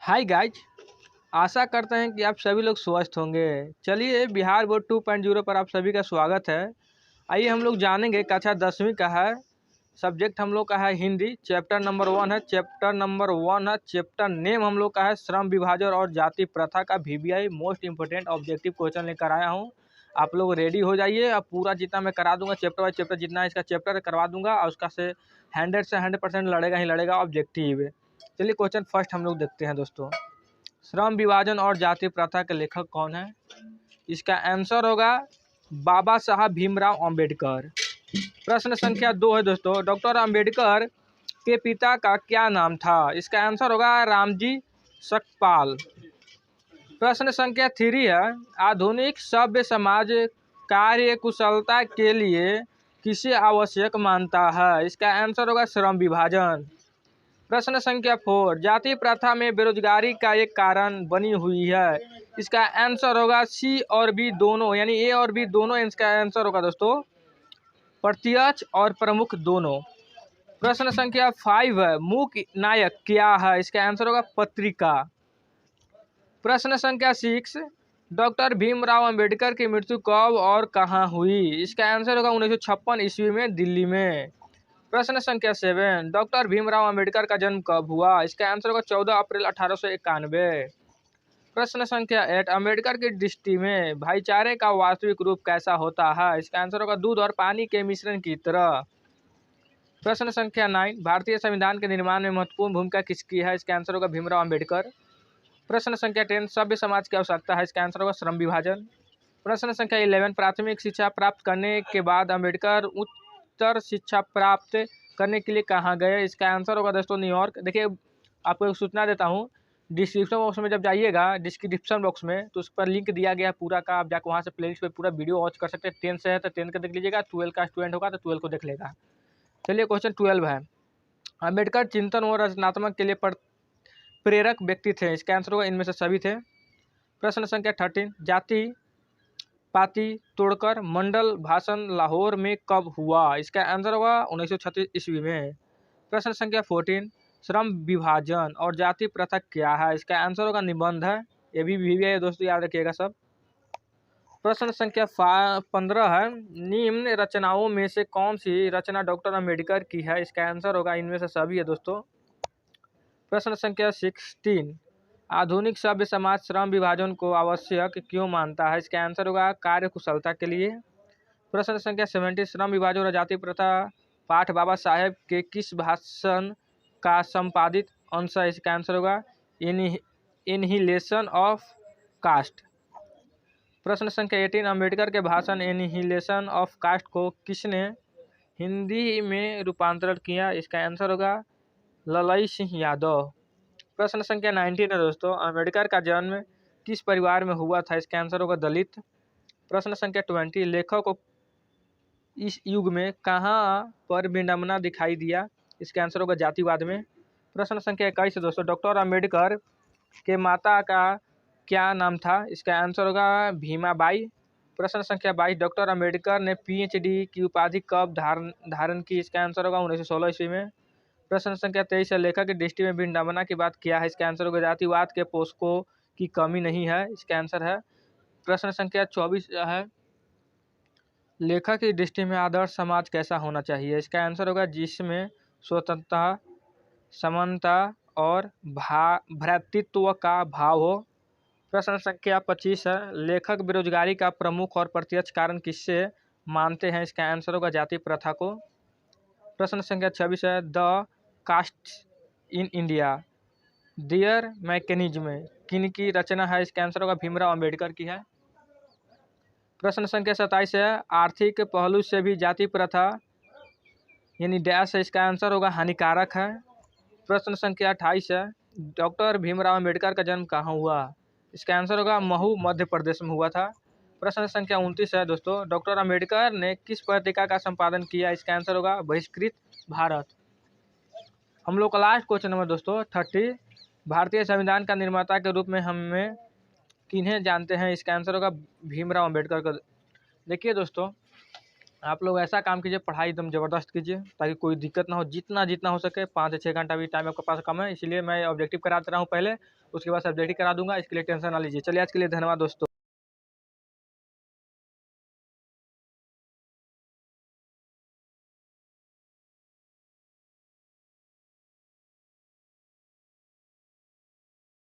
Hi guys, आशा करते हैं कि आप सभी लोग स्वस्थ होंगे। चलिए, बिहार बोर्ड 2.0 पर आप सभी का स्वागत है। आइए हम लोग जानेंगे कक्षा 10वीं का है। सब्जेक्ट हम लोग का है हिंदी। चैप्टर नंबर 1 है। चैप्टर नेम हम लोग का है श्रम विभाजन और जाति प्रथा का VBI most important objective question लेकर आया हूँ। आप लोग रेडी हो जाइए। अब पूरा जितना मैं करा दूंगा चैप्टर बाय चैप्टर, जितना इसका चैप्टर करवा दूंगा और उसका से 100% लड़ेगा ही लड़ेगा ऑब्जेक्टिव। चलिए क्वेश्चन फर्स्ट हम लोग देखते हैं दोस्तों। श्रम विभाजन और जाति प्रथा के लेखक कौन है? इसका आंसर होगा बाबा साहब भीमराव अंबेडकर। प्रश्न संख्या 2 है दोस्तों। डॉक्टर अंबेडकर के पिता का क्या नाम था? इसका आंसर होगा रामजी सकपाल। प्रश्न संख्या 3 है। आधुनिक सभ्य समाज कार्य कुशलता के लिए किसे आवश्यक मानता है? इसका आंसर होगा श्रम विभाजन। प्रश्न संख्या 4। जाति प्रथा में बेरोजगारी का एक कारण बनी हुई है। इसका आंसर होगा C और B दोनों, यानी A और B दोनों इसका आंसर होगा दोस्तों, प्रत्यक्ष और प्रमुख दोनों। प्रश्न संख्या 5 है। मूक नायक क्या है? इसका आंसर होगा पत्रिका। प्रश्न संख्या 6। डॉक्टर भीमराव अंबेडकर की मृत्यु कब और कहाँ हुई? इसका आंसर होगा 1956 ईस्वी में, दिल्ली में। प्रश्न संख्या 7। डॉक्टर भीमराव अंबेडकर का जन्म कब हुआ? इसका आंसर होगा 14 अप्रैल 1891। प्रश्न संख्या 8। अंबेडकर की दृष्टि में भाईचारे का वास्तविक रूप कैसा होता है? इसका आंसर होगा दूध और पानी के मिश्रण की तरह। प्रश्न संख्या 9। भारतीय संविधान के निर्माण में महत्वपूर्ण भूमिका किसकी है? इसका आंसर होगा भीमराव अंबेडकर। प्रश्न संख्या 10। सभ्य समाज की आवश्यकता है? इसका आंसर होगा श्रम विभाजन। प्रश्न संख्या 11। प्राथमिक शिक्षा प्राप्त करने के बाद अंबेडकर उच्चतर शिक्षा प्राप्त करने के लिए कहाँ गए? इसका आंसर होगा दोस्तों न्यूयॉर्क। देखिए, आपको एक सूचना देता हूँ, डिस्क्रिप्शन बॉक्स में जब जाइएगा, डिस्क्रिप्शन बॉक्स में तो उस पर लिंक दिया गया है पूरा का। आप जाकर वहाँ से प्लेलिस्ट पे पूरा वीडियो वॉच कर सकते हैं। 10 से है तो 10 का देख लीजिएगा, 12 का स्टूडेंट होगा तो 12 को देख लेगा। चलिए क्वेश्चन 12 है। अम्बेडकर चिंतन और रचनात्मक के लिए प्रेरक व्यक्ति थे? इसका आंसर होगा इनमें से सभी थे। प्रश्न संख्या 13। जाति पाति तोड़कर मंडल भाषण लाहौर में कब हुआ? इसका आंसर होगा 1936 ईस्वी में। प्रश्न संख्या 14। श्रम विभाजन और जाति प्रथा क्या है? इसका आंसर होगा निबंध है। ये भी है दोस्तों, याद रखिएगा सब। प्रश्न संख्या 15 है। निम्न रचनाओं में से कौन सी रचना डॉक्टर अंबेडकर की है? इसका आंसर होगा इनमें से सभी है दोस्तों। प्रश्न संख्या 16। आधुनिक सभ्य समाज श्रम विभाजन को आवश्यक क्यों मानता है? इसका आंसर होगा कार्य कुशलता के लिए। प्रश्न संख्या 17। श्रम विभाजन और जाति प्रथा पाठ बाबा साहेब के किस भाषण का संपादित अंश है? इसका आंसर होगा एनिहिलेशन ऑफ कास्ट। प्रश्न संख्या 18। अम्बेडकर के भाषण एनिहिलेशन ऑफ कास्ट को किसने हिंदी में रूपांतरण किया? इसका आंसर होगा ललई सिंह यादव। प्रश्न संख्या 19 है दोस्तों। अम्बेडकर का जन्म किस परिवार में हुआ था? इसका आंसर होगा दलित। प्रश्न संख्या 20। लेखक को इस युग में कहाँ पर विडंबना दिखाई दिया? इसका आंसर होगा जातिवाद में। प्रश्न संख्या 21 है दोस्तों। डॉक्टर अम्बेडकर के माता का क्या नाम था? इसका आंसर होगा भीमाबाई। प्रश्न संख्या 22। डॉक्टर अम्बेडकर ने PhD की उपाधि कब धारण की? इसका आंसर होगा 1916 ईस्वी में। प्रश्न संख्या 23 है। लेखक की दृष्टि में विडंबना की बात क्या है? इसका आंसर होगा जातिवाद के पोषकों की कमी नहीं है। इसका आंसर है। प्रश्न संख्या 24 है। लेखक की दृष्टि में आदर्श समाज कैसा होना चाहिए? इसका आंसर होगा जिसमें स्वतंत्रता, समानता और भ्रातृत्व का भाव हो। प्रश्न संख्या 25 है। लेखक बेरोजगारी का प्रमुख और प्रत्यक्ष कारण किससे मानते हैं? इसका आंसर होगा जाति प्रथा को। प्रश्न संख्या 26 है। The caste in India their mechanism किनकी रचना है? इसका आंसर होगा भीमराव अंबेडकर की है। प्रश्न संख्या 27 है। आर्थिक पहलू से भी जाति प्रथा यानी डैश है, इसका आंसर होगा हानिकारक है। प्रश्न संख्या 28 है। डॉक्टर भीमराव अंबेडकर का जन्म कहाँ हुआ? इसका आंसर होगा महू, मध्य प्रदेश में हुआ था। प्रश्न संख्या 29 है दोस्तों। डॉक्टर अंबेडकर ने किस पत्रिका का संपादन किया? इसका आंसर होगा बहिष्कृत भारत। हम लोग का लास्ट क्वेश्चन नंबर दोस्तों 30। भारतीय संविधान का निर्माता के रूप में हमें किन्हें जानते हैं? इसका आंसर होगा भीमराव अंबेडकर का। देखिए दोस्तों, आप लोग ऐसा काम कीजिए, पढ़ाई एकदम ज़बरदस्त कीजिए ताकि कोई दिक्कत ना हो। जितना जितना हो सके 5 से 6 घंटा भी टाइम आपके पास कम है, इसीलिए मैं ऑब्जेक्टिव करा दे रहा हूँ पहले, उसके बाद सब्जेक्टिव करा दूंगा। इसके लिए टेंशन ना लीजिए। चलिए आज के लिए धन्यवाद दोस्तों।